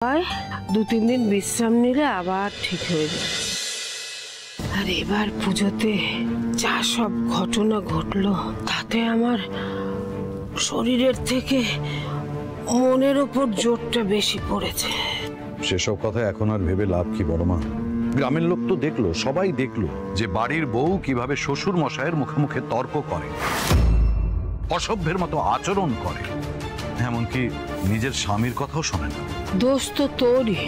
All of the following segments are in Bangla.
2-3 দিন বিশ্রাম নিলে আবার ঠিক হয়ে যাবে। আর এবার পুজোতে যা সব ঘটনা ঘটলো তাতে আমার শরীরের থেকে মনের ওপর জোরটা বেশি পড়েছে। সেসব কথা এখন আর ভেবে লাভ কি বড় মা? গ্রামের লোক তো দেখলো, সবাই দেখলো যে বাড়ির বউ কিভাবে শ্বশুর মশাইয়ের মুখে মুখে তর্ক করে, অসভ্যের মতো আচরণ করে, এমনকি নিজের স্বামীর কথাও শোনে না। দোষ তো তোরই।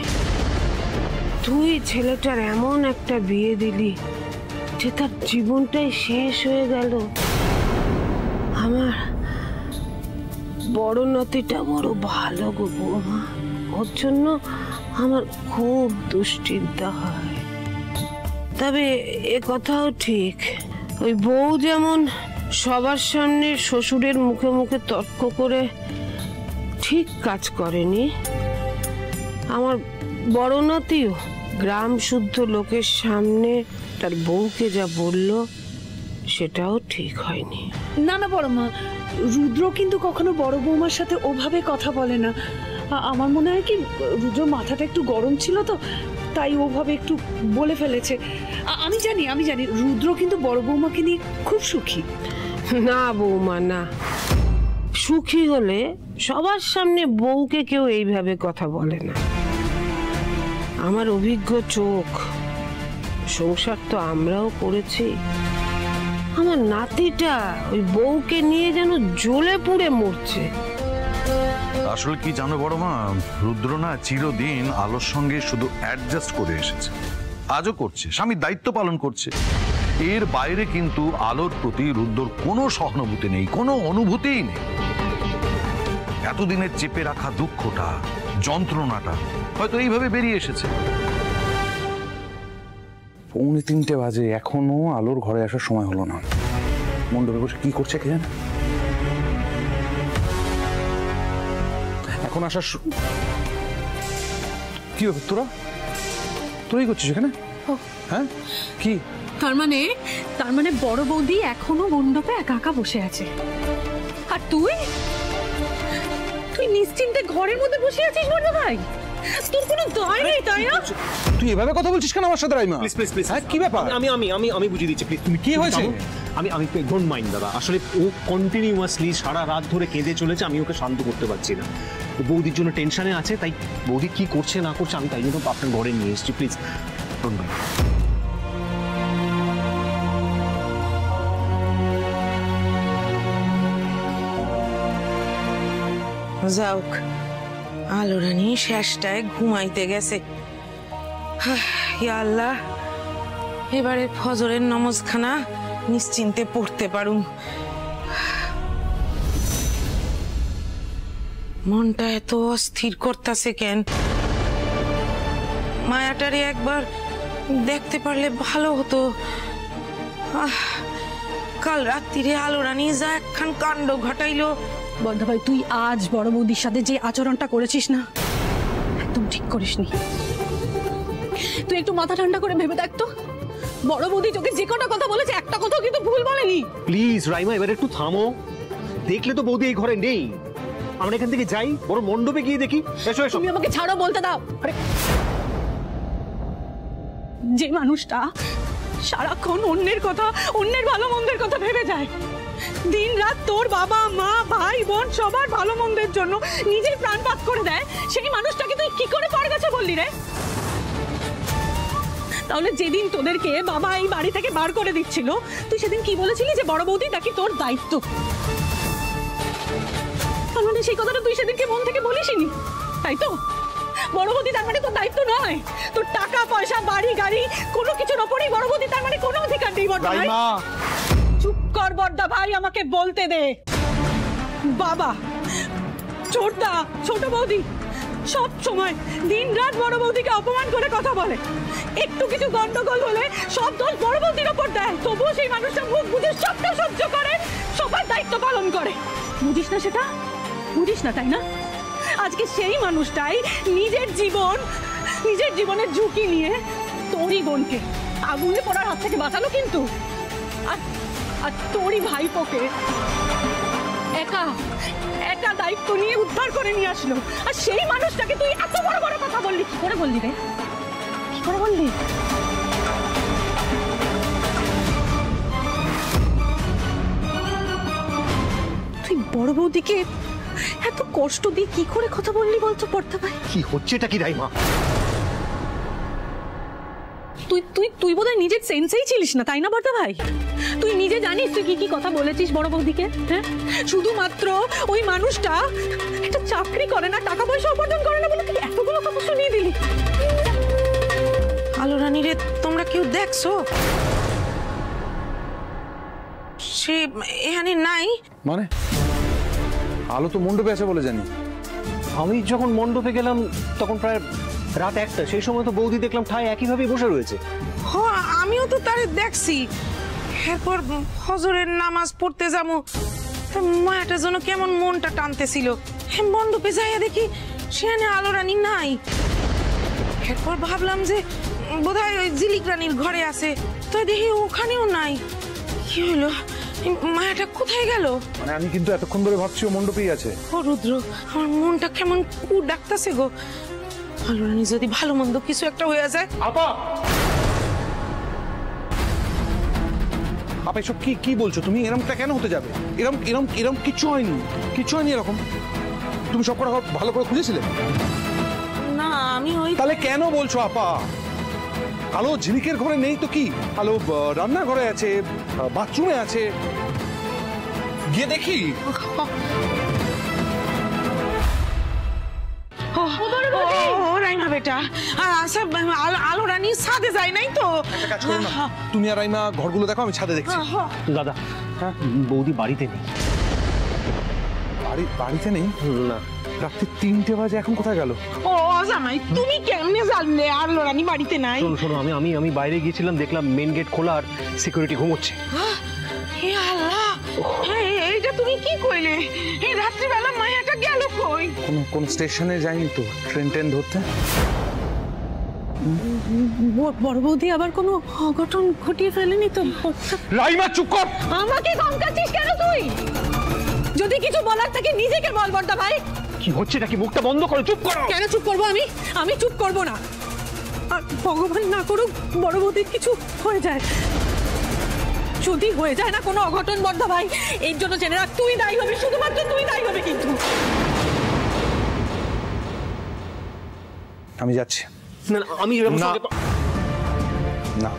তুই ছেলেটার এমন একটা বিয়ে দিলি যে তার জীবনটাই শেষ হয়ে গেল। আমার বড় নাতিটা বড় ভালো গো বৌমা, ওর জন্য আমার খুব দুশ্চিন্তা হয়। তবে এ কথাও ঠিক, ওই বউ যেমন সবার সামনে শ্বশুরের মুখে মুখে তর্ক করে ঠিক কাজ করেনি, আমার বড় নাতিও গ্রাম শুদ্ধ লোকের সামনে তার বউকে যা বলল সেটাও ঠিক হয়নি। না না বড় মা, রুদ্র কিন্তু কখনো বড় বৌমার সাথে ওভাবে কথা বলে না। আমার মনে হয় কি রুদ্র মাথাটা একটু গরম ছিল তো, তাই ওভাবে একটু বলে ফেলেছে। আমি জানি রুদ্র কিন্তু বড় বৌমাকে নিয়ে খুব সুখী। না বৌমা না, সুখী হলে সবার সামনে বউকে কেউ এইভাবে কথা বলে না। আমার অভিজ্ঞ চোখ, সংসার তো আমরাও করেছি। আমার নাতিটা ওই বউকে নিয়ে যেন জ্বলে পুড়ে মরছে। আসলে কি জানো বড় মা, রুদ্র না চিরদিন আলোর সঙ্গে শুধু অ্যাডজাস্ট করে এসেছে, আজও করছে, স্বামীর দায়িত্ব পালন করছে। এর বাইরে কিন্তু আলোর প্রতি রুদ্রর কোনো সহানুভূতি নেই, কোনো অনুভূতিই নেই। এতদিনের চেপে রাখা দুঃখটা, যন্ত্রণাটা হয়তো এইভাবে বেরিয়ে এসেছে। 2:45 বাজে, এখনো আলোর ঘরে আসার সময় হলো না। মণ্ডপে বসে কি করছে কে জানে? এখন আসার কি হবে? তোরাই করছিস এখানে? হ্যাঁ কি তার মানে বড় বৌদি এখনো মণ্ডপে একা একা বসে আছে, আর তুই নিশ্চিন্তে ঘরের মধ্যে বসে আছিস বড় ভাই? তোর কোনো দায় নেই তাই না? তুই এভাবে কথা বলছিস কেন আমার সাথে রাইমা? প্লিজ হ্যাঁ কি ব্যাপার? আমি বুঝিয়ে দিচ্ছি প্লিজ। তুমি কি হয়েছে? আমি ডোন্ট মাইন্ড দাদা, আসলে ও কন্টিনিউয়াসলি সারা রাত ধরে কেঁদে চলেছে, আমি ওকে শান্ত করতে পারছি না। বৌদির জন্য টেনশনে আছে, তাই বৌদি কি করছে না করছে আমি তাই জন্য আপনার ঘরে নিয়ে এসেছি। Please don't mind. যাওক, আলোরানি শেষটায় ঘুমাইতে গেছে। ইয়া আল্লাহ, এবারে ফজরের নমাজখানা নিশ্চিন্তে পড়তে পারুম। মনটা এত অস্থির করতেছে কেন? মায়াটারে একবার দেখতে পারলে ভালো হতো। কাল রাত্রিরে আলোরানি যা একখান কাণ্ড ঘটাইলো। বড় ভাই, তুই আজ বড় বৌদির সাথে যে আচরণটা করেছিস না, একদম ঠিক করিসনি। তুই একটু মাথা ঠান্ডা করে ভেবে দেখ তো, বড় বৌদি তোকে যে কটা কথা বলেছে একটা কথাও কিন্তু ভুল বলেনি। প্লিজ রাইমা, এবার একটু থামো। দেখলে তো বৌদি এই ঘরে নেই, আমরা এখান থেকে যাই, বড় মণ্ডপে গিয়ে দেখি। এসো এসো। তুমি আমাকে ছাড়ো, বলতে দাও। যে মানুষটা সারাক্ষণ অন্যের কথা, অন্যের ভালো মন্দের কথা ভেবে যায়, দিন রাত তোর বাবা মা ভাই বোন সবার ভালো মন্দের জন্য নিজের প্রাণপাত করে দেয়, সেই মানুষটাকে তুই কি করে পড়ে গেছে বললি রে? তাহলে যেদিন তোদেরকে বাবা এই বাড়ি থেকে বার করে দিচ্ছিল, তুই সেদিন কি বলেছিলি যে বড় বৌদি নাকি তোর দায়িত্ব? তার মানে সেই কথাটা তুই সেদিনকে মন থেকে বলিসনি, তাই তো? বড় বৌদি তার মানে তোর দায়িত্ব নয়, তোর টাকা পয়সা বাড়ি গাড়ি কোনো কিছুর ওপরেই বড় বৌদি তার মানে কোনো অধিকার নেই। বড় ভাই চুপ কর, বড়দা ভাই আমাকে বলতে দে। বাবা, ছোটদা, ছোট বৌদি সব সময় দিন রাত বড় বৌদিকে অপমান করে কথা বলে। একটু কিছু গন্ডগোল হলে সব দোষ বড় বৌদির ওপর দেয়, তবুও সেই মানুষটা মুখ বুঝে সবটা সহ্য করে, সবার দায়িত্ব পালন করে। বুঝিস না সেটা? বুঝিস না তাই না? আজকে সেই মানুষটাই নিজের জীবনের ঝুঁকি নিয়ে তোরই বোনকে আগুনে পড়ার হাত থেকে বাঁচালো, কিন্তু আর তোরই ভাইপোকে একা একা দায়িত্ব নিয়ে উদ্ধার করে নিয়ে আসলো, আর সেই মানুষটাকে তুই এত বড় বড় কথা বললি। কি করে বললি রে, কি করে বললি? তুই বড় বৌদিকে এত কষ্ট দিয়ে কি করে কথা বললি বলতো পড়তে ভাই? কি হচ্ছে এটা কি রাইমা? তুই তুই তুই বোধহয় নিজের সেন্সেই ছিলিস না, তাই না বড়দা ভাই? তুই নিজে জানিস তুই কি কি কথা বলেছিস বড় বৌদিকে? হ্যাঁ, শুধুমাত্র ওই মানুষটা একটা চাকরি করে না, টাকা পয়সা উপার্জন করে না বলে তুই এতগুলো কথা শুনিয়ে দিলি। আলো রানী রে, তোমরা কেউ দেখছো? সে এখানে নাই। মানে আলো তো মণ্ডপে আছে বলে জানি। আমি যখন মণ্ডপে গেলাম তখন প্রায় রাত 1টা, সেই সময় তো বৌদি দেখলাম ঠায় একইভাবে বসে রয়েছে। হ, আমিও তো তারে দেখছি। এরপর হজরের নামাজ পড়তে যাবো, মায়াটার জন্য কেমন মনটা টানতেছিল। মণ্ডপে যাইয়া দেখি সেখানে আলো রানী নাই। এরপর ভাবলাম যে বোধহয় ওই ঝিলিক রানীর ঘরে আছে, তো দেখি ওখানেও নাই। কি হলো, মায়াটা কোথায় গেল? মানে আমি কিন্তু এতক্ষণ ধরে ভাবছি ও মণ্ডপেই আছে। ও রুদ্র, আমার মনটা কেমন কু ডাকতেছে গো। আলো রানী যদি ভালো মন্দ কিছু একটা হয়ে যায়। আপা, আপা এসব কি কি বলছো তুমি? এরকমটা কেন হতে যাবে? এরকম এরকম এরকম কিছু হয়নি, কিছু হয়নি এরকম। তুমি সব কটা ভালো করে খুঁজেছিলে? না, আমি ওই তাহলে কেন বলছো আপা? আলো ঝিলিকের ঘরে নেই তো কি, আলো রান্নাঘরে আছে, বাথরুমে আছে, গিয়ে দেখি। রাইমা বেটা, আচ্ছা আলো রানী ছাদে যায় নাই তো? একটা কাজ করো না, তুমি আর রাইমা ঘরগুলো দেখো, আমি ছাদে দেখছি। দাদা, হ্যাঁ বৌদি বাড়িতে নেই। বাড়িতে নেই? না। রাত্রি 3টে বাজে, এখন কোথায় গেল? ও জামাই, তুমি কেমনে জানলে আলো রানী বাড়িতে নাই? শোনো শোনো, আমি বাইরে গিয়েছিলাম, দেখলাম মেন গেট খোলা আর সিকিউরিটি ঘুমোচ্ছে। হে আল্লাহ, এইটা তুমি কি কইলে? এই রাত্রিবেলা মায়াটা গেল কই? কোন স্টেশনে যায়নি তো ট্রেন ধরতে? বড় বৌদি আবার কোনো অঘটন ঘটিয়ে ফেলেনি তো? রাইমা চুপ কর। আমাকে ধমকাচ্ছিস কেন তুই? যদি কিছু বলার থাকে নিজেকে বল বড়দা ভাই। কি হচ্ছে নাকি? মুখটা বন্ধ করো, চুপ করো। কেন চুপ করবো আমি? আমি চুপ করবো না। আর ভগবান না করুক বড় বৌদির কিছু হয়ে যায়। যদি হয়ে যায় না কোনো অঘটন বড়দা ভাই, এর জন্য জেনে রাখ তুই দায়ী হবি, শুধুমাত্র তুই দায়ী হবি। কিন্তু আমি যাচ্ছি। না না, আমি না। না,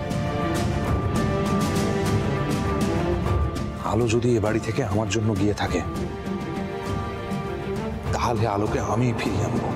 আলো যদি এ বাড়ি থেকে আমার জন্য গিয়ে থাকে, তাহলে আলোকে আমি ফিরিয়ে আনবো।